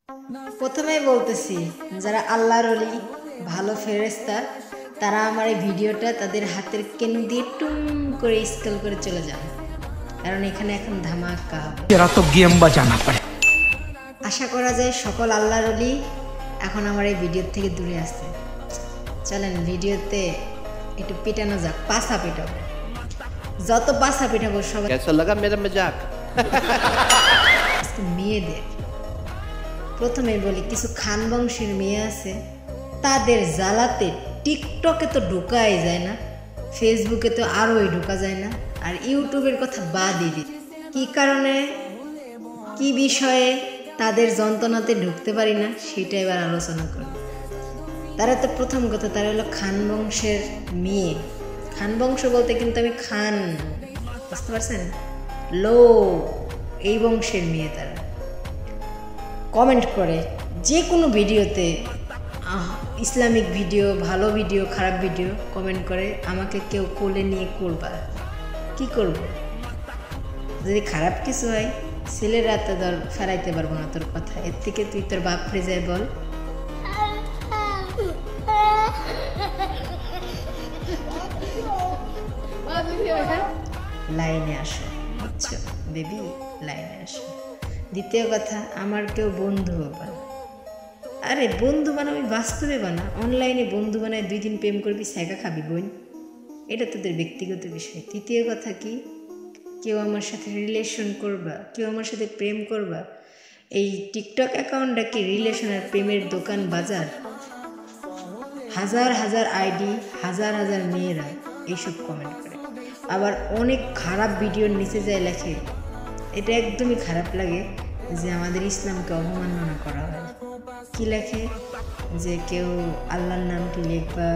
প্রথমেই বলতেছি, যারা আল্লাহর ওলি ভালো ফেরেশতা তারা আমার এই ভিডিওটা তাদের হাতের কেনু দিয়ে টুম করে স্কেল করে চলে যান, কারণ এখানে এখন ধামাকা হবে। আশা করা যায় সকল আল্লাহর ওলি এখন আমার এই ভিডিও থেকে দূরে আসছে। চলেন ভিডিওতে একটু পিটানো যাক, পাছা পিটাবো, যত পাছা পিটাবো সবাই। कैसा लगा मेरा मजाक? মেয়েদের প্রথমে বলি, কিছু খান বংশের মেয়ে আছে, তাদের জ্বালাতে টিকটকে তো ঢোকাই যায় না, ফেসবুকে তো আরোই ঢোকা যায় না, আর ইউটিউবের কথা বাদই দিই। কী কারণে, কি বিষয়ে তাদের যন্ত্রণাতে ঢুকতে পারি না সেটা এবার আলোচনা করি। তারা তো প্রথম কথা, তারা হলো খান বংশের মেয়ে। খান বংশ বলতে কিন্তু আমি খান, বুঝতে পারছেন, লো এই বংশের মেয়ে। তারা কমেন্ট করে যে কোনো ভিডিওতে, ইসলামিক ভিডিও, ভালো ভিডিও, খারাপ ভিডিও কমেন্ট করে, আমাকে কেউ কোলে নিয়ে করবা। কি করব? যদি খারাপ কিছু হয়, ছেলেরা তো ধর ফেরাইতে পারবো না তোর কথা, এর থেকে তুই তোর বাপ ফ্রেজায় বল। লাইনে আসো, বুঝছো বেবি, লাইনে আসো। দ্বিতীয় কথা, আমার কেউ বন্ধু বানা। আরে বন্ধু বানাবি বাস্তবে বানা, অনলাইনে বন্ধু বানায় 2 দিন প্রেম করবি, স্যাগা খাবি বোন, এটা তোদের ব্যক্তিগত বিষয়। তৃতীয় কথা কি, কেউ আমার সাথে রিলেশন করবা, কেউ আমার সাথে প্রেম করবা, এই টিকটক অ্যাকাউন্টটা কি রিলেশন আর প্রেমের দোকান বাজার? হাজার হাজার আইডি, হাজার হাজার মেয়েরা এইসব কমেন্ট করে, আবার অনেক খারাপ ভিডিওর নিচে যায় লেখে, এটা একদমই খারাপ লাগে যে আমাদের ইসলামকে অবমাননা করা হয়। কি লেখে যে কেউ আল্লাহর নামটি লিখবা,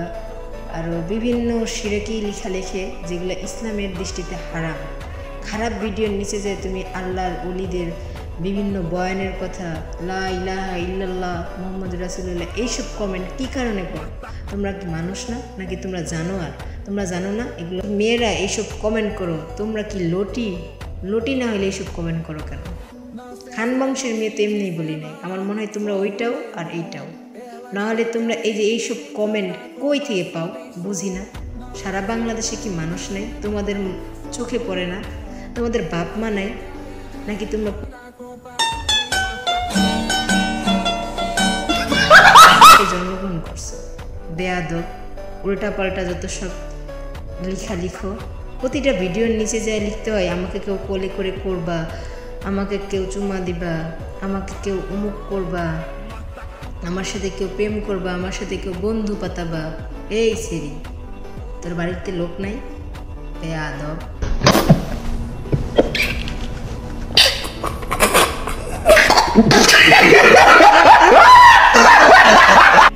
আরও বিভিন্ন শিরকি লেখা লেখে যেগুলো ইসলামের দৃষ্টিতে হারাম। খারাপ ভিডিওর নিচে যায় তুমি আল্লাহর ওলিদের বিভিন্ন বয়ানের কথা, লা ইলাহা ইল্লাল্লাহ মুহাম্মদ রাসূলুল্লাহ, এইসব কমেন্ট কী কারণে করো? তোমরা কি মানুষ না নাকি তোমরা জানোয়ার? তোমরা জানো না এগুলো? মেয়েরা এইসব কমেন্ট করো, তোমরা কি লটি না হলে এইসব কমেন্ট করো কেন? খান বংশের মেয়ে তো এমনিই বলি নাই, আমার মনে হয় তোমরা ওইটাও আর এইটাও। নাহলে তোমরা এই যে এইসব কমেন্ট কই থেকে পাও বুঝি না। সারা বাংলাদেশে কি মানুষ নাই? তোমাদের চোখে পড়ে না? তোমাদের বাপ মা নাই নাকি? তোমরা জন্মগ্রহণ করছো বেয়াদব, উল্টা পাল্টা যত সব লেখা লিখো। প্রতিটা ভিডিওর নিচে যায় লিখতে হয় আমাকে কেউ কোলে করে করবা, আমাকে কেউ চুমা দিবা, আমাকে কেউ অমুক করবা, আমার সাথে কেউ প্রেম করবা, আমার সাথে কেউ বন্ধু পাতাবা। এই সেরি, তোর বাড়িতে লোক নাই? বেয়াদব।